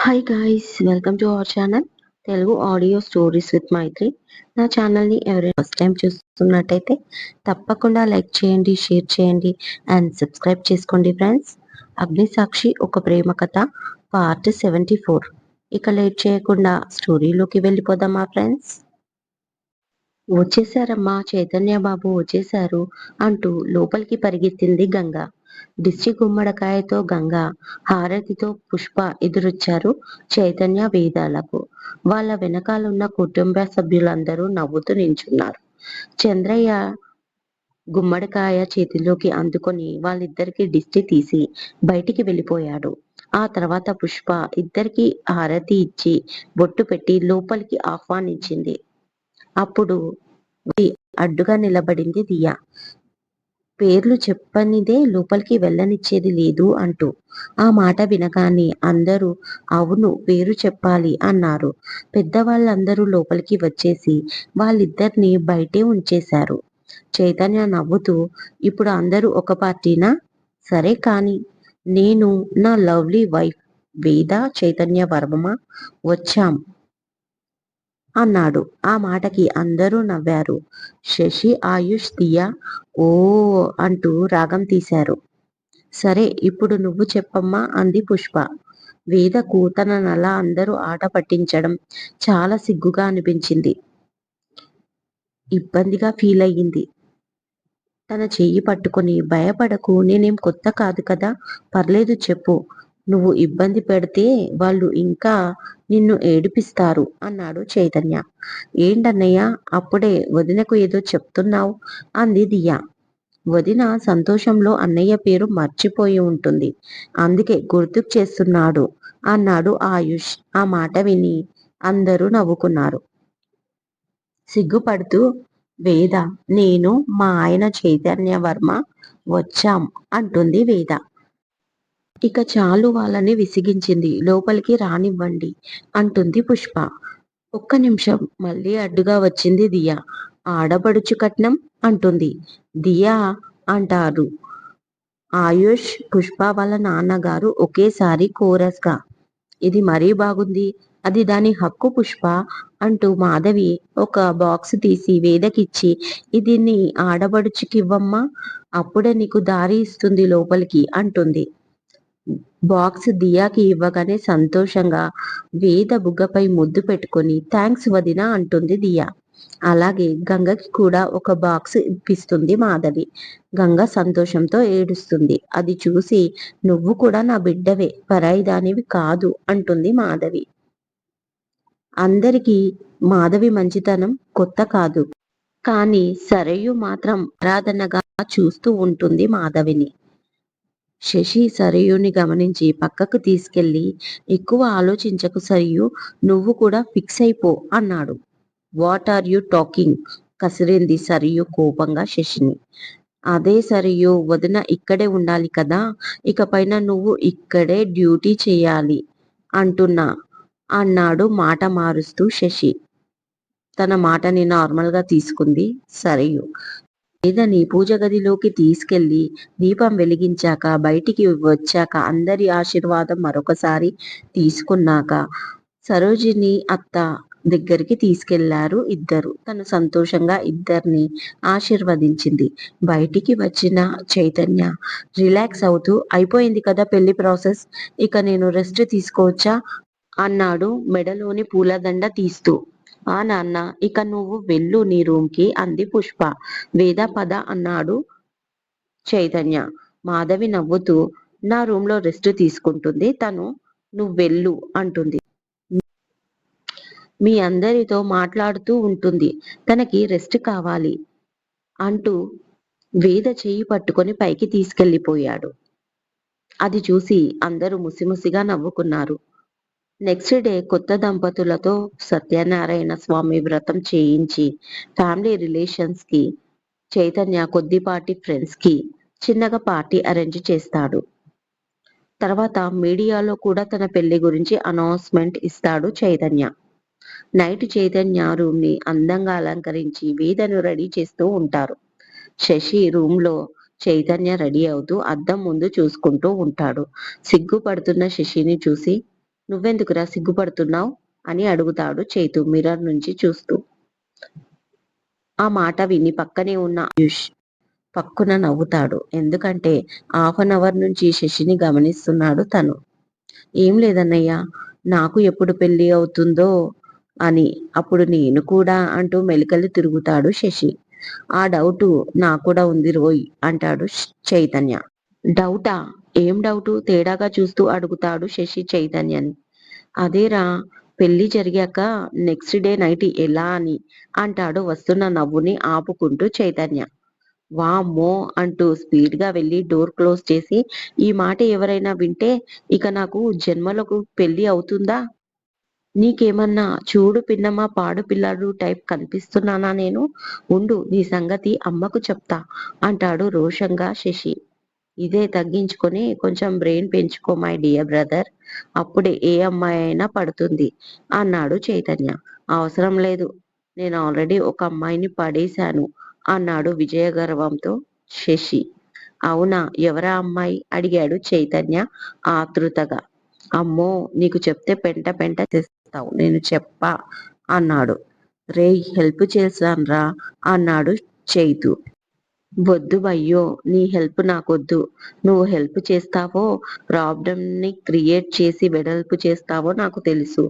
Hi guys, welcome to our channel Telugu audio stories with Maitri. నా ఛానల్ని ఎవరైనా ఫస్ట్ టైం చూస్తున్నట్టయితే తప్పకుండా లైక్ చేయండి, షేర్ చేయండి అండ్ సబ్స్క్రైబ్ చేసుకోండి ఫ్రెండ్స్. అగ్నిసాక్షి ఒక ప్రేమ కథ పార్ట్ 74. ఇక లేట్ చేయకుండా స్టోరీలోకి వెళ్ళిపోదామా ఫ్రెండ్స్? వచ్చేసారమ్మా, చైతన్య బాబు వచ్చేశారు అంటూ లోపలికి పరిగెత్తింది గంగ. దిష్టి గుమ్మడికాయతో గంగ, హారతితో పుష్ప ఎదురొచ్చారు చైతన్య వేదాలకు. వాళ్ళ వెనకాలన్న కుటుంబ సభ్యులందరూ నవ్వుతూ నించున్నారు. చంద్రయ్య గుమ్మడికాయ చేతిలోకి అందుకొని వాళ్ళిద్దరికి దిష్టి తీసి బయటికి వెళ్ళిపోయాడు. ఆ తర్వాత పుష్ప ఇద్దరికి హారతి ఇచ్చి బొట్టు పెట్టి లోపలికి ఆహ్వానించింది. అప్పుడు అడ్డుగా నిలబడింది దియా. పేర్లు చెప్పనిదే లోపలికి వెళ్ళనిచ్చేది లేదు అంటూ. ఆ మాట వినగానే అందరూ అవును, పేరు చెప్పాలి అన్నారు. పెద్దవాళ్ళందరూ లోపలికి వచ్చేసి వాళ్ళిద్దరిని బయటే ఉంచేశారు. చైతన్య నవ్వుతూ, ఇప్పుడు అందరూ ఒక పార్టీనా? సరే కాని, నేను నా లవ్లీ వైఫ్ వేద చైతన్య వర్మ వచ్చాం అన్నాడు. ఆ మాటకి అందరూ నవ్వారు. శశి, ఆయుష్, దియా ఓ అంటూ రాగం తీశారు. సరే, ఇప్పుడు నువ్వు చెప్పమ్మా అంది పుష్ప. వేదకు తననలా అందరూ ఆట పట్టించడం చాలా సిగ్గుగా అనిపించింది. ఇబ్బందిగా ఫీల్ అయ్యింది. తన చెయ్యి పట్టుకుని, భయపడకు, నేనేం కొత్త కాదు కదా, పర్లేదు చెప్పు. నువ్వు ఇబ్బంది పెడితే వాళ్ళు ఇంకా నిన్ను ఏడిపిస్తారు అన్నాడు చైతన్య. ఏంటన్నయ్య, అప్పుడే వదినకు ఏదో చెప్తున్నావు అంది దియా. వదిన సంతోషంలో అన్నయ్య పేరు మర్చిపోయి ఉంటుంది, అందుకే గుర్తుకు చేస్తున్నాడు అన్నాడు ఆయుష్. ఆ మాట విని అందరూ నవ్వుకున్నారు. సిగ్గుపడుతూ వేద, నేను మా ఆయన చైతన్య వర్మ వచ్చాం అంటుంది వేద. ఇక చాలు, వాళ్ళని విసిగించింది, లోపలికి రానివ్వండి అంటుంది పుష్ప. ఒక్క నిమిషం, మళ్ళీ అడ్డుగా వచ్చింది దియా. ఆడపడుచు కట్నం అంటుంది. దియా అంటారు ఆయుష్, పుష్ప వాళ్ళ నాన్నగారు ఒకేసారి కోరస్గా. ఇది మరీ బాగుంది, అది దాని హక్కు పుష్ప అంటూ మాధవి ఒక బాక్స్ తీసి వేదకిచ్చి, ఇది నీ ఆడబడుచుకివ్వమ్మా, అప్పుడే నీకు దారి ఇస్తుంది లోపలికి అంటుంది. బాక్స్ దియాకి ఇవ్వగానే సంతోషంగా వేద బుగ్గపై ముద్దు పెట్టుకొని థ్యాంక్స్ వదిన అంటుంది దియా. అలాగే గంగకి కూడా ఒక బాక్స్ ఇప్పిస్తుంది మాధవి. గంగ సంతోషంతో ఏడుస్తుంది. అది చూసి నువ్వు కూడా నా బిడ్డవే, పరాయిదానివి కాదు అంటుంది మాధవి. అందరికీ మాధవి మంచితనం కొత్త కాదు, కానీ సరయు మాత్రం ఆరాధనగా చూస్తూ ఉంటుంది మాధవిని. శశి సరయుని గమనించి పక్కకు తీసుకెళ్లి, ఎక్కువ ఆలోచించకు సరియు, నువ్వు కూడా ఫిక్స్ అయిపో అన్నాడు. వాట్ ఆర్ యు టాకింగ్, కసిరింది సరియు కోపంగా శశిని. అదే సరియు, వదిన ఇక్కడే ఉండాలి కదా, ఇకపైన నువ్వు ఇక్కడే డ్యూటీ చేయాలి అంటున్నా అన్నాడు మాట మారుస్తూ శశి. తన మాటని నార్మల్ గా తీసుకుంది సరియు. వేదని పూజ గదిలోకి తీసుకెళ్లి దీపం వెలిగించాక బయటికి వచ్చాక అందరి ఆశీర్వాదం మరొకసారి తీసుకున్నాక సరోజిని అత్త దగ్గరికి తీసుకెళ్లారు ఇద్దరు. తను సంతోషంగా ఇద్దరిని ఆశీర్వదించింది. బయటికి వచ్చిన చైతన్య రిలాక్స్ అవుతూ, అయిపోయింది కదా పెళ్లి ప్రాసెస్, ఇక నేను రెస్ట్ తీసుకోవచ్చా అన్నాడు మెడలోని పూలదండ తీస్తూ. ఆ నాన్న, ఇక నువ్వు వెళ్ళు నీ రూమ్కి అంది పుష్ప. వేద పద అన్నాడు చైతన్య. మాధవి నవ్వుతూ, నా రూమ్లో రెస్ట్ తీసుకుంటుంది తను, నువ్వెళ్ళు అంటుంది. మీ అందరితో మాట్లాడుతూ ఉంటుంది, తనకి రెస్ట్ కావాలి అంటూ వేద చెయ్యి పట్టుకొని పైకి తీసుకెళ్లిపోయాడు. అది చూసి అందరూ ముసిముసిగా నవ్వుకున్నారు. నెక్స్ట్ డే కొత్త దంపతులతో సత్యనారాయణ స్వామి వ్రతం చేయించి ఫ్యామిలీ రిలేషన్స్ కి చైతన్య కొద్దిపాటి ఫ్రెండ్స్ కి చిన్నగా పార్టీ అరేంజ్ చేస్తాడు. తర్వాత మీడియాలో కూడా తన పెళ్లి గురించి అనౌన్స్మెంట్ ఇస్తాడు చైతన్య. నైట్ చైతన్య రూమ్ ని అందంగా అలంకరించి వేదను రెడీ చేస్తూ ఉంటారు. శశి రూమ్ లో చైతన్య రెడీ అవుతూ అద్దం ముందు చూసుకుంటూ ఉంటాడు. సిగ్గుపడుతున్న శశిని చూసి, నువ్వెందుకురా సిగ్గుపడుతున్నావు అని అడుగుతాడు చైతు మిర్రర్ నుంచి చూస్తూ. ఆ మాట విని పక్కనే ఉన్న ఆయుష్ పక్కున నవ్వుతాడు. ఎందుకంటే హాఫ్ అన్ అవర్ నుంచి శశిని గమనిస్తున్నాడు తను. ఏం లేదన్నయ్య, నాకు ఎప్పుడు పెళ్లి అవుతుందో అని, అప్పుడు నేను కూడా అంటూ మెలికలు తిరుగుతాడు శశి. ఆ డౌటు నాకు కూడా ఉంది రోయ్ అంటాడు చైతన్య. డౌటా? ఏం డౌటు? తేడాగా చూస్తూ అడుగుతాడు శశి చైతన్యని. అదేరా, పెళ్లి జరిగాక నెక్స్ట్ డే నైట్ ఎలా అని అంటాడు వస్తున్న నవ్వుని ఆపుకుంటూ చైతన్య. వామ్మో అంటూ స్పీడ్ గా వెళ్ళి డోర్ క్లోజ్ చేసి, ఈ మాట ఎవరైనా వింటే ఇక నాకు జన్మలకు పెళ్లి అవుతుందా? నీకేమన్నా చూడు పిన్నమ్మ పాడు పిల్లాడు టైప్ కనిపిస్తున్నానా నేను? ఉండు, నీ సంగతి అమ్మకు చెప్తా అంటాడు రోషంగా శశి. ఇదే తగ్గించుకొని కొంచెం బ్రెయిన్ పెంచుకో మై డియర్ బ్రదర్, అప్పుడే ఏ అమ్మాయి అయినా పడుతుంది అన్నాడు చైతన్య. అవసరం లేదు, నేను ఆల్రెడీ ఒక అమ్మాయిని పడేశాను అన్నాడు విజయగర్వంతో శశి. అవునా, ఎవరా అమ్మాయి అడిగాడు చైతన్య ఆతృతగా. అమ్మో, నీకు చెప్తే పెంట పెంట తెస్తావు, నేను చెప్పా అన్నాడు. రేయ్, హెల్ప్ చేశాన్రా అన్నాడు చైతు. వద్దు భయ్యో, నీ హెల్ప్ నాకొద్దు. నువ్వు హెల్ప్ చేస్తావో, ప్రాబ్లమ్ ని క్రియేట్ చేసి వెడల్పు చేస్తావో నాకు తెలుసు.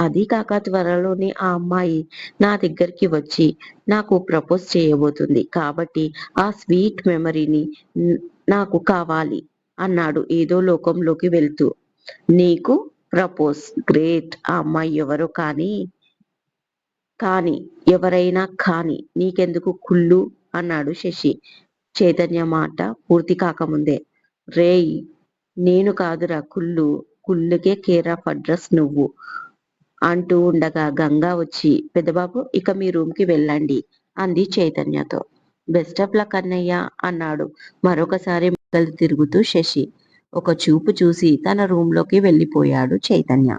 అదీ కాక త్వరలోనే ఆ అమ్మాయి నా దగ్గరికి వచ్చి నాకు ప్రపోజ్ చేయబోతుంది. కాబట్టి ఆ స్వీట్ మెమరీని నాకు కావాలి అన్నాడు ఏదో లోకంలోకి వెళ్తూ. నీకు ప్రపోజ్? గ్రేట్. ఆ అమ్మాయి ఎవరో కానీ కాని ఎవరైనా కాని నీకెందుకు కుళ్ళు అన్నాడు శశి చైతన్య మాట పూర్తి కాకముందే. రేయ్, నేను కాదురా కుళ్ళు, కుళ్ళుకే కేర్ ఆఫ్ అడ్రస్ నువ్వు అంటూ ఉండగా గంగా వచ్చి, పెద్దబాబు ఇక మీ రూమ్ కి వెళ్ళండి అంది చైతన్యతో. బెస్ట్ ఆఫ్ లక్ అన్నయ్య అన్నాడు మరొకసారి మొక్కలు తిరుగుతూ శశి. ఒక చూపు చూసి తన రూంలోకి వెళ్ళిపోయాడు చైతన్య.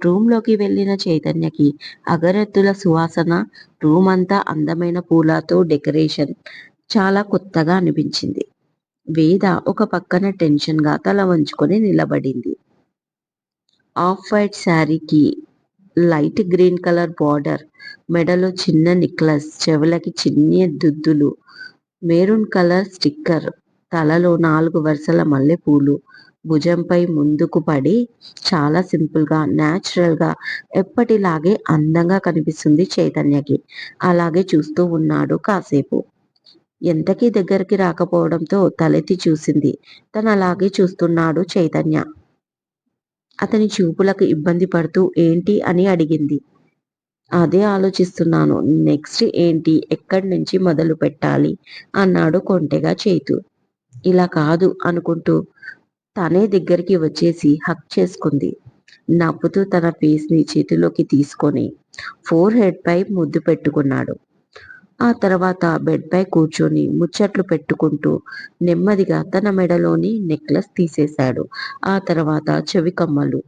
రూంలోకి వెళ్ళిన చైతన్యకి అగరత్తుల సువాసన, రూమ్ అంతా అందమైన పూలతో డెకరేషన్ చాలా కొత్తగా అనిపించింది. వేద ఒక పక్కన టెన్షన్ గా తల వంచుకొని నిలబడింది. ఆఫ్ వైట్ శారీకి లైట్ గ్రీన్ కలర్ బార్డర్, మెడలో చిన్న నెక్లెస్, చెవులకి చిన్ని దుద్దులు, మెరూన్ కలర్ స్టిక్కర్, తలలో 4 వరుసల మల్లెపూలు, భుజంపై ముందుకు పడి చాలా సింపుల్ గా న్యాచురల్ గా ఎప్పటిలాగే అందంగా కనిపిస్తుంది చైతన్యకి. అలాగే చూస్తూ ఉన్నాడు కాసేపు. ఎంతకీ దగ్గరికి రాకపోవడంతో తలెత్తి చూసింది. తను అలాగే చూస్తున్నాడు చైతన్య. అతని చూపులకు ఇబ్బంది పడుతూ ఏంటి అని అడిగింది. అదే ఆలోచిస్తున్నాను, నెక్స్ట్ ఏంటి, ఎక్కడి నుంచి మొదలు పెట్టాలి అన్నాడు కొంటెగా చైతు. ఇలా కాదు అనుకుంటూ తనే దగ్గరికి వచ్చేసి హక్ చేసుకుంది. నవ్వుతూ తన ఫేస్ ని చేతిలోకి తీసుకొని ఫోర్ హెడ్ పై ముద్దు పెట్టుకున్నాడు. ఆ తర్వాత బెడ్ పై కూర్చొని ముచ్చట్లు పెట్టుకుంటూ నెమ్మదిగా తన మెడలోని నెక్లెస్ తీసేశాడు. ఆ తర్వాత చెవి కమ్మలు,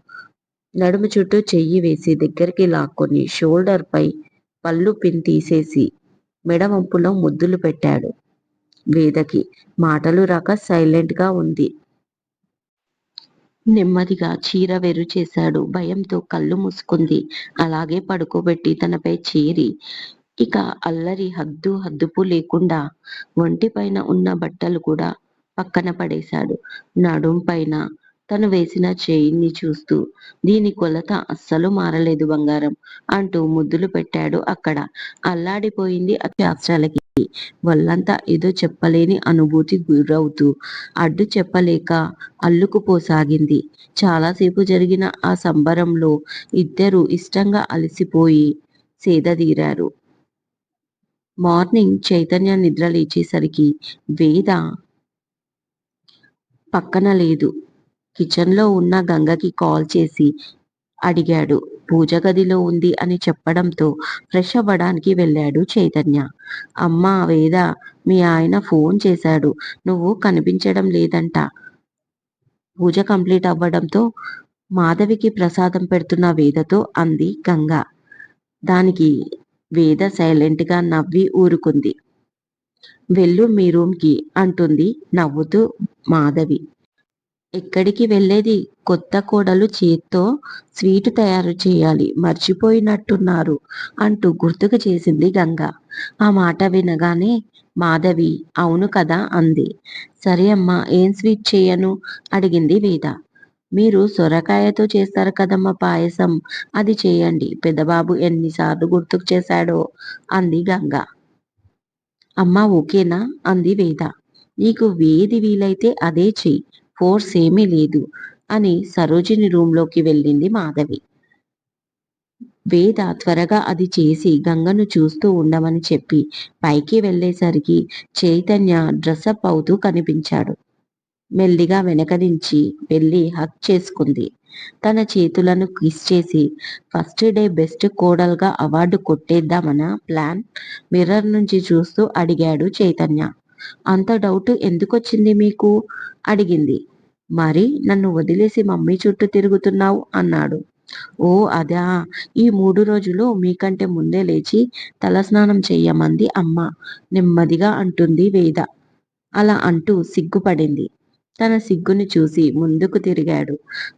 నడుము చుట్టూ చెయ్యి వేసి దగ్గరికి లాక్కొని షోల్డర్ పై పళ్ళు పిన్ తీసేసి మెడ వంపులో ముద్దులు పెట్టాడు. వేదకి మాటలు రాక సైలెంట్ గా ఉంది. నెమ్మదిగా చీర వెరు చేశాడు. భయంతో కళ్ళు మూసుకుంది. అలాగే పడుకోబెట్టి తనపై చేరి ఇక అల్లరి హద్దు హద్దుపు లేకుండా ఒంటిపైన ఉన్న బట్టలు కూడా పక్కన పడేశాడు. నడుం పైన తను వేసిన చైన్ని చూస్తూ, దీని కొలత అస్సలు మారలేదు బంగారం అంటూ ముద్దులు పెట్టాడు అక్కడ. అల్లాడిపోయింది శాస్త్రాలకి. వాళ్ళంతా ఏదో చెప్పలేని అనుభూతి గురవుతూ అడ్డు చెప్పలేక అల్లుకుపోసాగింది. చాలాసేపు జరిగిన ఆ సంబరంలో ఇద్దరూ ఇష్టంగా అలసిపోయి సేదదీరారు. మార్నింగ్ చైతన్య నిద్ర లేచేసరికి వేద పక్కన లేదు. కిచెన్లో ఉన్న గంగకి కాల్ చేసి అడిగాడు. పూజ గదిలో ఉంది అని చెప్పడంతో ఫ్రెష్ అవ్వడానికి వెళ్ళాడు చైతన్య. అమ్మా వేద, మీ ఆయన ఫోన్ చేశాడు, నువ్వు కనిపించడం లేదంట. పూజ కంప్లీట్ అవ్వడంతో మాధవికి ప్రసాదం పెడుతున్న వేదతో అంది గంగ. దానికి వేద సైలెంట్ గా నవ్వి ఊరుకుంది. వెళ్ళు మీ రూమ్ కి అంటుంది నవ్వుతూ మాధవి. ఎక్కడికి వెళ్ళేది? కొత్త కోడలు చేత్తో స్వీటు తయారు చేయాలి. మర్చిపోయినట్టున్నారు అంటూ గుర్తుకు చేసింది గంగ. ఆ మాట వినగానే మాధవి అవును కదా అంది. సరే అమ్మా ఏం స్వీట్ చెయ్యను? అడిగింది వేద. మీరు సొరకాయతో చేస్తారు కదమ్మా పాయసం, అది చేయండి. పెద్దబాబు ఎన్నిసార్లు గుర్తుకు చేశాడో అంది గంగ. అమ్మా ఓకేనా? అంది వేద. నీకు ఏది వీలైతే అదే చెయ్యి. ఫోర్స్ ఏమీ లేదు అని సరోజిని రూంలోకి వెళ్ళింది మాధవి. వేద త్వరగా అది చేసి గంగను చూస్తూ ఉండమని చెప్పి పైకి వెళ్ళేసరికి చైతన్య డ్రెస్అప్ అవుతూ కనిపించాడు. మెల్లిగా వెనక నుంచి వెళ్ళి హగ్ చేసుకుంది. తన చేతులను కిస్ చేసి ఫస్ట్ డే బెస్ట్ కోడల్గా అవార్డు కొట్టేద్దామనా ప్లాన్? మిర్రర్ నుంచి చూస్తూ అడిగాడు చైతన్య. అంత డౌట్ ఎందుకొచ్చింది మీకు? అడిగింది. మరి నన్ను వదిలేసి మమ్మీ చుట్టూ తిరుగుతున్నావు అన్నాడు. ఓ అదా, ఈ 3 రోజులు మీకంటే ముందే లేచి తలస్నానం చెయ్యమంది అమ్మ నెమ్మదిగా అంటుంది వేద. అలా అంటూ సిగ్గుపడింది. తన సిగ్గుని చూసి ముందుకు తిరిగాడు.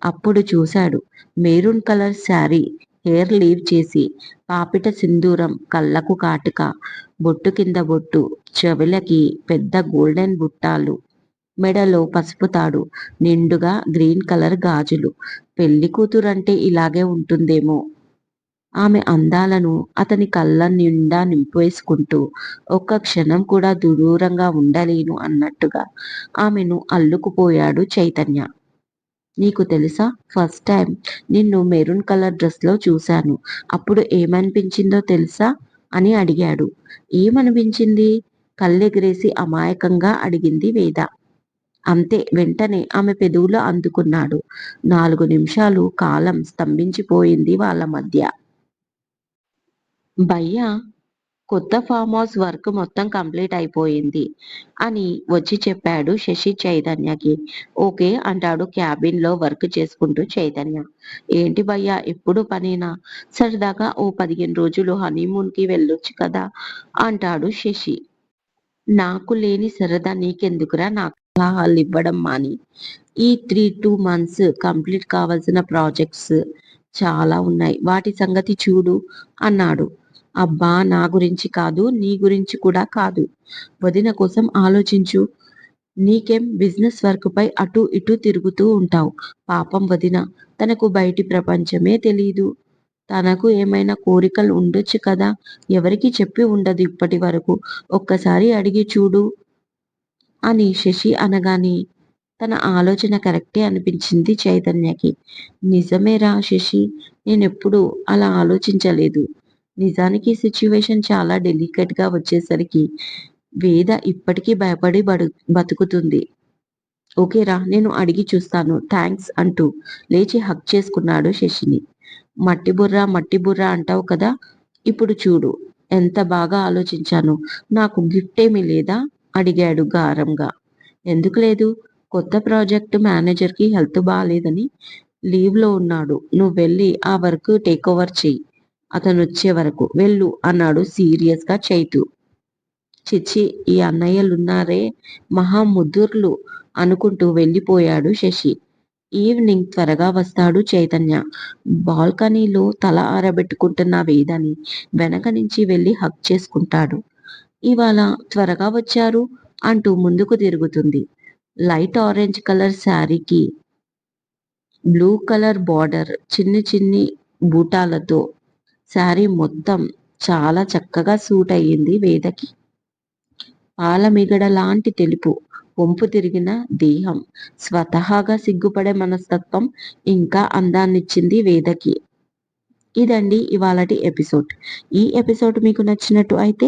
అప్పుడు చూశాడు maroon colour sari hair leave చేసి, పాపిట సింధూరం, కళ్ళకు కాటుక, బొట్టు కింద బొట్టు, చెవులకి పెద్ద గోల్డెన్ బుట్టాలు, మెడలో పసుపు తాడు, నిండుగా గ్రీన్ కలర్ గాజులు. పెళ్లి కూతురంటే ఇలాగే ఉంటుందేమో. ఆమె అందాలను అతని కళ్ళ నిండా నింపేసుకుంటూ ఒక్క క్షణం కూడా దూరంగా ఉండలేను అన్నట్టుగా ఆమెను అల్లుకుపోయాడు చైతన్య. నీకు తెలుసా, ఫస్ట్ టైం నిన్ను మెరూన్ కలర్ డ్రెస్లో చూశాను. అప్పుడు ఏమనిపించిందో తెలుసా అని అడిగాడు. ఏమనిపించింది? కళ్ళెగిరేసి అమాయకంగా అడిగింది వేద. అంతే వెంటనే ఆమె పెదవులు అందుకున్నాడు. 4 నిమిషాలు కాలం స్తంభించిపోయింది వాళ్ళ మధ్య. భయ్యా కొత్త ఫామ్ హౌస్ వర్క్ మొత్తం కంప్లీట్ అయిపోయింది అని వచ్చి చెప్పాడు శశి చైతన్యకి. ఓకే అంటాడు క్యాబిన్ లో వర్క్ చేసుకుంటూ చైతన్య. ఏంటి భయ్యా ఎప్పుడు పనేనా? సరదాగా ఓ 15 రోజులు హనీమూన్ కి వెళ్ళొచ్చు కదా అంటాడు శశి. నాకు లేని సరదా నీకెందుకురా, నాకు సలహాలు ఇవ్వడం మాని. ఈ 2 months కంప్లీట్ కావాల్సిన ప్రాజెక్ట్స్ చాలా ఉన్నాయి, వాటి సంగతి చూడు అన్నాడు. అబ్బా నా గురించి కాదు, నీ గురించి కూడా కాదు. వదిన కోసం ఆలోచించు. నీకేం బిజినెస్ వర్క్ పై అటు ఇటు తిరుగుతూ ఉంటావు. పాపం వదిన, తనకు బయటి ప్రపంచమే తెలీదు. తనకు ఏమైనా కోరికలు ఉండొచ్చు కదా, ఎవరికి చెప్పి ఉండదు ఇప్పటి వరకు. ఒక్కసారి అడిగి చూడు అని శశి అనగానే తన ఆలోచన కరెక్టే అనిపించింది చైతన్యకి. నిజమేరా శశి, నేనెప్పుడు అలా ఆలోచించలేదు. నిజానికి సిచ్యువేషన్ చాలా డెలికేట్ గా వచ్చేసరికి వేద ఇప్పటికీ భయపడి బతుకుతుంది. ఓకేరా, నేను అడిగి చూస్తాను, థ్యాంక్స్ అంటూ లేచి హగ్ చేసుకున్నాడు శశిని. మట్టి బుర్ర మట్టి బుర్ర అంటావు కదా, ఇప్పుడు చూడు ఎంత బాగా ఆలోచించాను. నాకు గిఫ్ట్ ఏమీ లేదా అడిగాడు గారంగా. ఎందుకు లేదు? కొత్త ప్రాజెక్ట్ మేనేజర్కి హెల్త్ బాగాలేదని లీవ్లో ఉన్నాడు. నువ్వు వెళ్ళి ఆ వర్క్ టేక్ ఓవర్ చెయ్యి, అతను వచ్చే వరకు వెళ్ళు అన్నాడు సీరియస్గా చైతు. చిచ్చి ఈ అన్నయ్యలున్నారే మహా ముదుర్లు అనుకుంటూ వెళ్ళిపోయాడు శశి. ఈవినింగ్ త్వరగా వస్తాడు చైతన్య. బాల్కనీలో తల ఆరబెట్టుకుంటున్న వేదని వెనక నుంచి వెళ్ళి హగ్ చేసుకుంటాడు. ఇవాళ త్వరగా వచ్చారు అంటూ ముందుకు తిరుగుతుంది. లైట్ ఆరెంజ్ కలర్ శారీకి బ్లూ కలర్ బార్డర్, చిన్ని చిన్ని బూటాలతో శారీ మొత్తం చాలా చక్కగా సూట్ అయ్యింది వేదకి. పాలమిగడ లాంటి తెలుపు, వంపు తిరిగిన దేహం, స్వతహాగా సిగ్గుపడే మనస్తత్వం ఇంకా అందాన్నిచ్చింది వేదకి. ఇదండి ఇవాళటి ఎపిసోడ్. ఈ ఎపిసోడ్ మీకు నచ్చినట్టు అయితే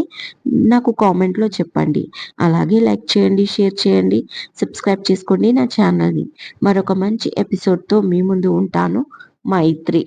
నాకు కామెంట్లో చెప్పండి. అలాగే లైక్ చేయండి, షేర్ చేయండి, సబ్స్క్రైబ్ చేసుకోండి నా ఛానల్ని. మరొక మంచి ఎపిసోడ్తో మీ ముందు ఉంటాను. మైత్రి.